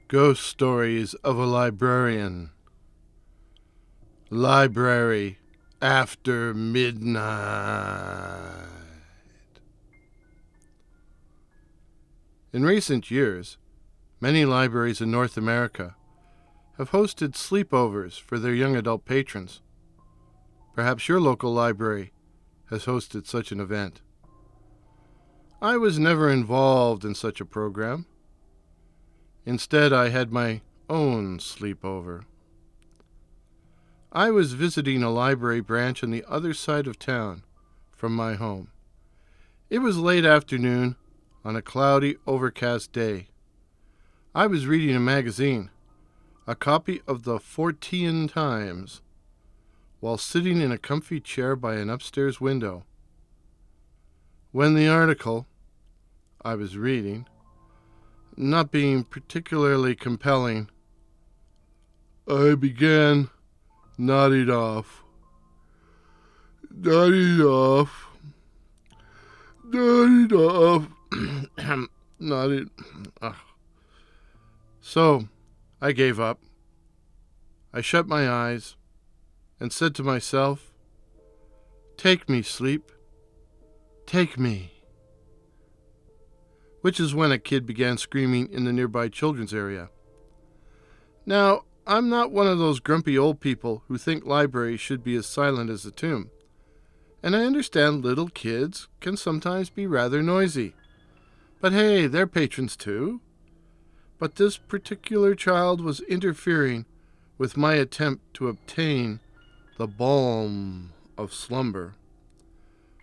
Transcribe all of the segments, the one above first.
Ghost Stories of a Librarian. Library after midnight. In recent years, many libraries in North America have hosted sleepovers for their young adult patrons. Perhaps your local library has hosted such an event. I was never involved in such a program. Instead, I had my own sleepover. I was visiting a library branch on the other side of town from my home. It was late afternoon on a cloudy, overcast day. I was reading a magazine, a copy of the Fortean Times, while sitting in a comfy chair by an upstairs window, when the article I was reading, not being particularly compelling, I began nodding off. Nodding. So, I gave up. I shut my eyes and said to myself, "Take me, sleep. Take me." Which is when a kid began screaming in the nearby children's area. Now, I'm not one of those grumpy old people who think libraries should be as silent as a tomb, and I understand little kids can sometimes be rather noisy. But hey, they're patrons too. But this particular child was interfering with my attempt to obtain the balm of slumber.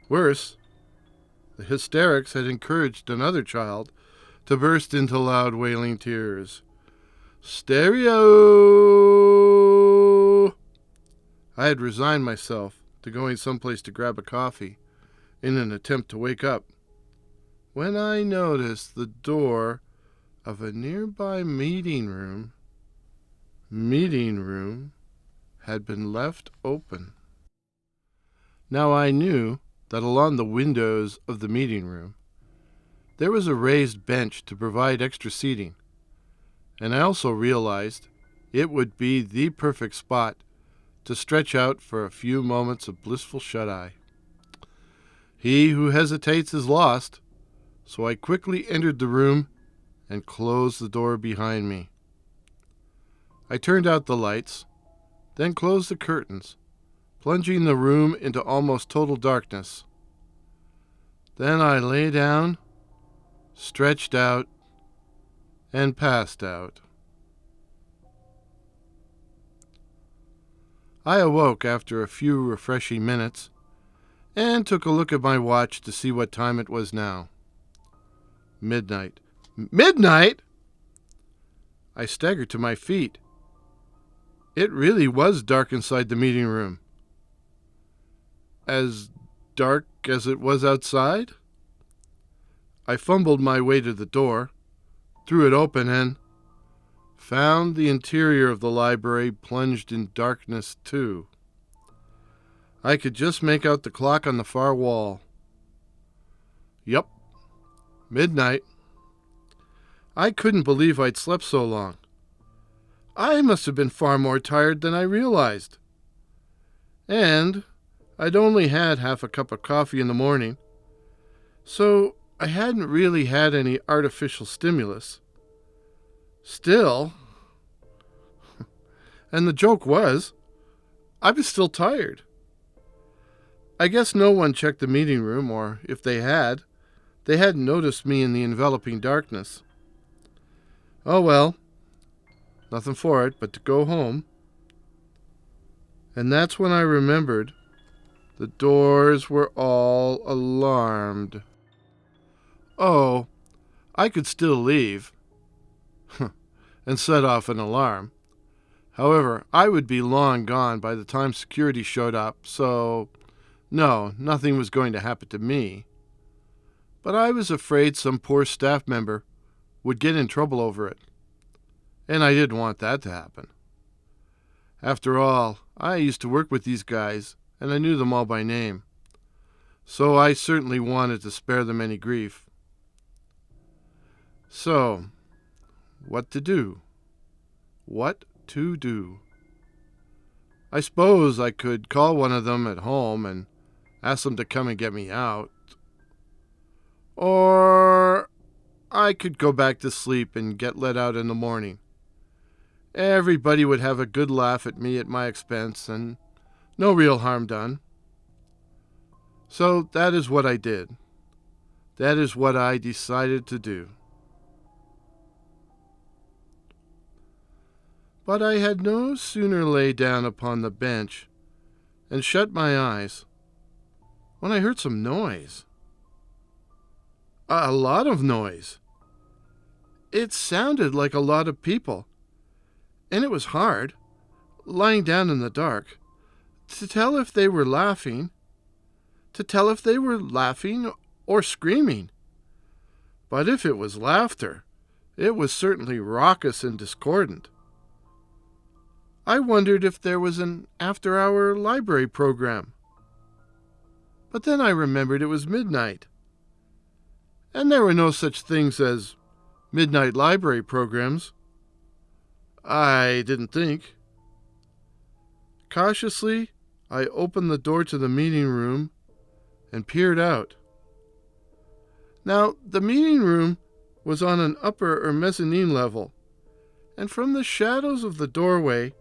Worse, the hysterics had encouraged another child to burst into loud wailing tears. Stereo! I had resigned myself to going someplace to grab a coffee in an attempt to wake up, when I noticed the door of a nearby meeting room had been left open. Now I knew that along the windows of the meeting room there was a raised bench to provide extra seating, and I also realized it would be the perfect spot to stretch out for a few moments of blissful shut-eye. He who hesitates is lost, so I quickly entered the room and closed the door behind me. I turned out the lights, then closed the curtains, plunging the room into almost total darkness. Then I lay down, stretched out, and passed out. I awoke after a few refreshing minutes and took a look at my watch to see what time it was now. Midnight. Midnight? I staggered to my feet. It really was dark inside the meeting room. As dark as it was outside? I fumbled my way to the door, threw it open, and found the interior of the library plunged in darkness too. I could just make out the clock on the far wall. Yup, midnight. I couldn't believe I'd slept so long. I must have been far more tired than I realized. And I'd only had half a cup of coffee in the morning, so I hadn't really had any artificial stimulus. Still, and the joke was, I was still tired. I guess no one checked the meeting room, or if they hadn't noticed me in the enveloping darkness. Oh well, nothing for it but to go home. And that's when I remembered the doors were all alarmed. Oh, I could still leave and set off an alarm. However, I would be long gone by the time security showed up, so no, nothing was going to happen to me. But I was afraid some poor staff member would get in trouble over it, and I didn't want that to happen. After all, I used to work with these guys, and I knew them all by name, so I certainly wanted to spare them any grief. So, what to do? What to do? I suppose I could call one of them at home and ask them to come and get me out. Or I could go back to sleep and get let out in the morning. Everybody would have a good laugh at me at my expense and no real harm done. So that is what I did. That is what I decided to do. But I had no sooner lay down upon the bench and shut my eyes when I heard some noise. A lot of noise. It sounded like a lot of people, and it was hard, lying down in the dark, to tell if they were laughing, or screaming. But if it was laughter, it was certainly raucous and discordant. I wondered if there was an after-hour library program. But then I remembered it was midnight, and there were no such things as midnight library programs. I didn't think. Cautiously, I opened the door to the meeting room and peered out. Now, the meeting room was on an upper or mezzanine level, and from the shadows of the doorway,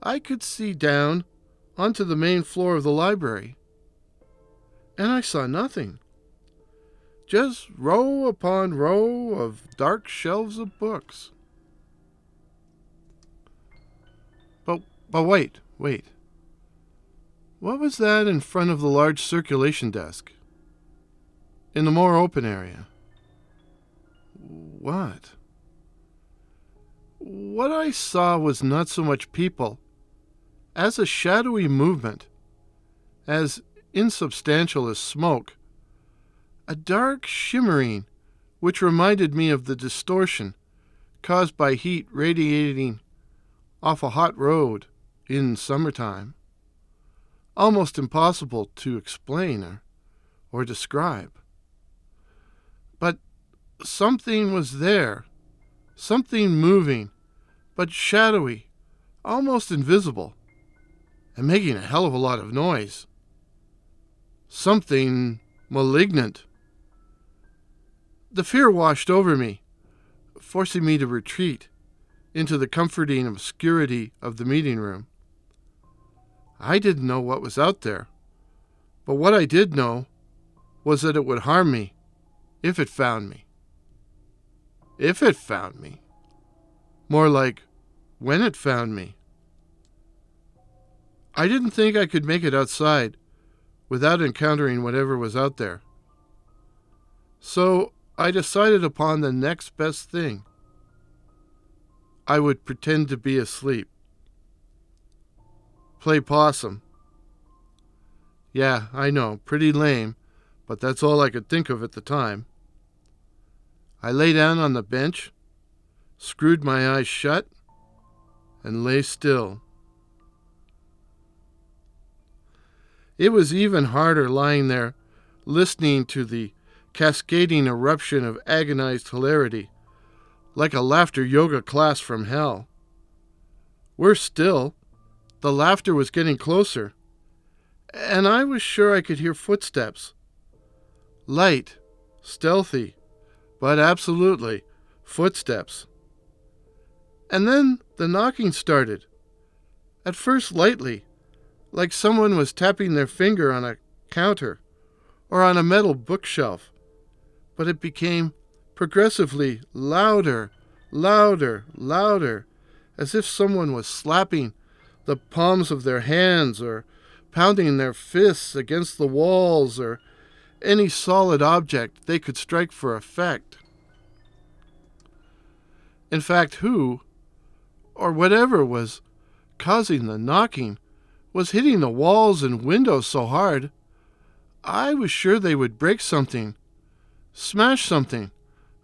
I could see down onto the main floor of the library. And I saw nothing. Just row upon row of dark shelves of books. But wait. What was that in front of the large circulation desk? In the more open area? What? What I saw was not so much people as a shadowy movement, as insubstantial as smoke, a dark shimmering which reminded me of the distortion caused by heat radiating off a hot road in summertime. Almost impossible to explain or describe. But something was there, something moving, but shadowy, almost invisible, and making a hell of a lot of noise. Something malignant. The fear washed over me, forcing me to retreat into the comforting obscurity of the meeting room. I didn't know what was out there, but what I did know was that it would harm me if it found me. If it found me. More like when it found me. I didn't think I could make it outside without encountering whatever was out there. So I decided upon the next best thing. I would pretend to be asleep. Play possum. Yeah, I know, pretty lame, but that's all I could think of at the time. I lay down on the bench, screwed my eyes shut, and lay still. It was even harder lying there, listening to the cascading eruption of agonized hilarity, like a laughter yoga class from hell. Worse still, the laughter was getting closer, and I was sure I could hear footsteps. Light, stealthy, but absolutely footsteps. And then the knocking started, at first lightly, like someone was tapping their finger on a counter or on a metal bookshelf, but it became progressively louder, as if someone was slapping the palms of their hands or pounding their fists against the walls or any solid object they could strike for effect. In fact, who, or whatever was causing the knocking, was hitting the walls and windows so hard, I was sure they would break something, smash something,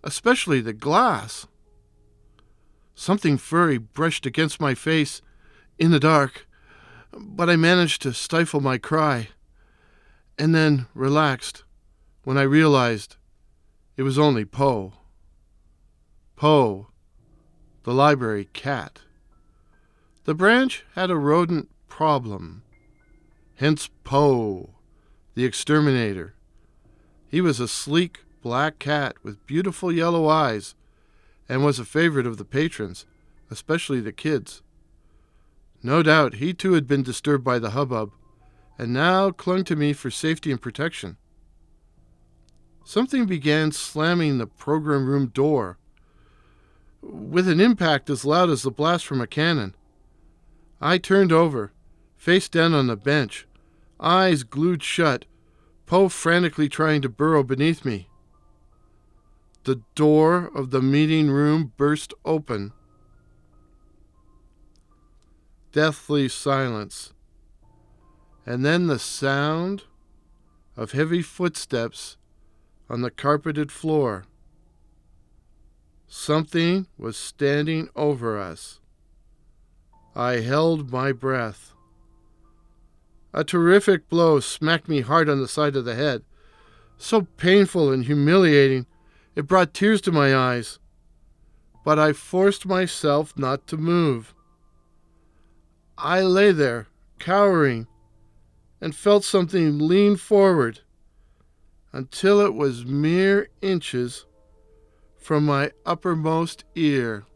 especially the glass. Something furry brushed against my face in the dark, but I managed to stifle my cry, and then relaxed when I realized it was only Poe. Poe, the library cat. The branch had a rodent problem. Hence Poe, the exterminator. He was a sleek black cat with beautiful yellow eyes and was a favorite of the patrons, especially the kids. No doubt he too had been disturbed by the hubbub and now clung to me for safety and protection. Something began slamming the program room door with an impact as loud as the blast from a cannon. I turned over, face down on the bench, eyes glued shut, Poe frantically trying to burrow beneath me. The door of the meeting room burst open. Deathly silence, and then the sound of heavy footsteps on the carpeted floor. Something was standing over us. I held my breath. A terrific blow smacked me hard on the side of the head, so painful and humiliating it brought tears to my eyes. But I forced myself not to move. I lay there, cowering, and felt something lean forward until it was mere inches from my uppermost ear.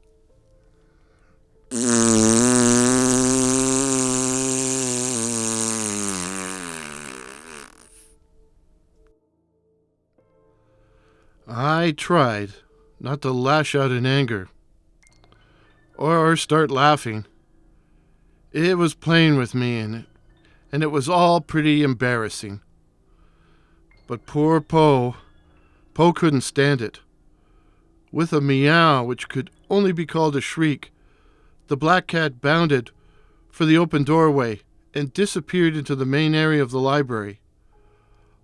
I tried not to lash out in anger or start laughing. It was playing with me, and it was all pretty embarrassing. But poor Poe couldn't stand it. With a meow which could only be called a shriek, the black cat bounded for the open doorway and disappeared into the main area of the library.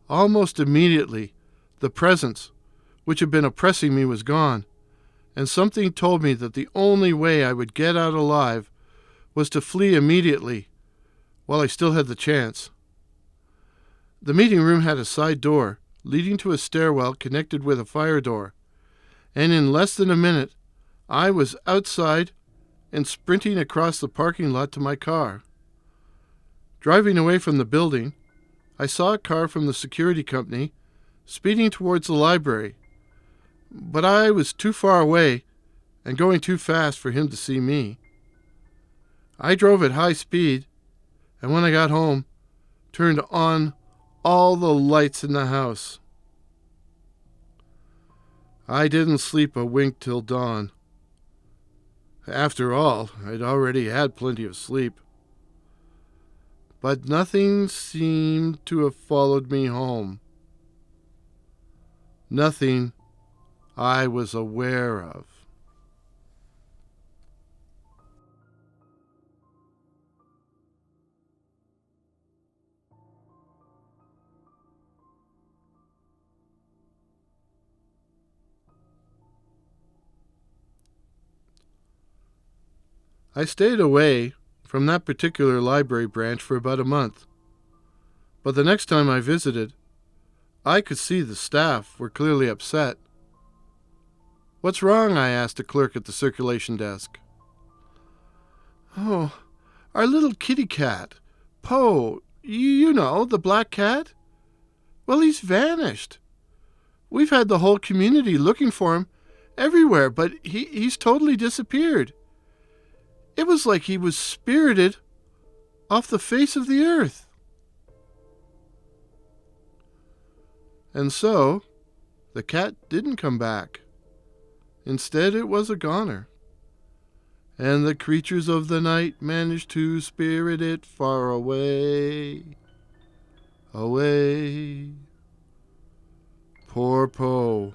Almost immediately, the presence which had been oppressing me was gone, and something told me that the only way I would get out alive was to flee immediately while I still had the chance. The meeting room had a side door leading to a stairwell connected with a fire door, and in less than a minute I was outside and sprinting across the parking lot to my car. Driving away from the building, I saw a car from the security company speeding towards the library, but I was too far away and going too fast for him to see me. I drove at high speed, and when I got home, turned on all the lights in the house. I didn't sleep a wink till dawn. After all, I'd already had plenty of sleep. But nothing seemed to have followed me home. Nothing I was aware of. I stayed away from that particular library branch for about a month, but the next time I visited, I could see the staff were clearly upset. "What's wrong?" I asked a clerk at the circulation desk. "Oh, our little kitty cat, Poe, you know, the black cat? Well, he's vanished. We've had the whole community looking for him everywhere, but he's totally disappeared. It was like he was spirited off the face of the earth." And so, the cat didn't come back. Instead, it was a goner. And the creatures of the night managed to spirit it far away, away. Poor Poe.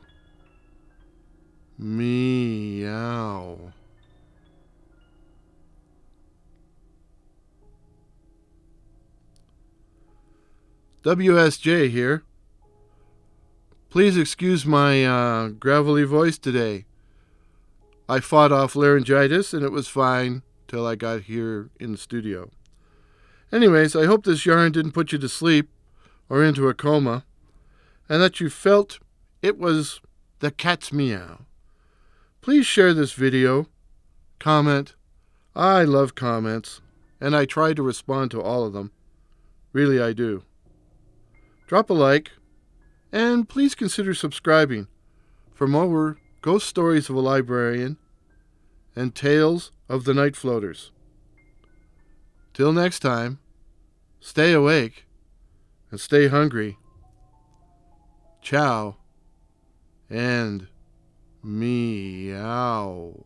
Meow. WSJ here. Please excuse my gravelly voice today. I fought off laryngitis and it was fine till I got here in the studio. Anyways, I hope this yarn didn't put you to sleep or into a coma, and that you felt it was the cat's meow. Please share this video, comment, I love comments, and I try to respond to all of them. Really, I do. Drop a like, and please consider subscribing for more ghost stories of a librarian and tales of the night floaters. Till next time, stay awake and stay hungry. Ciao and meow.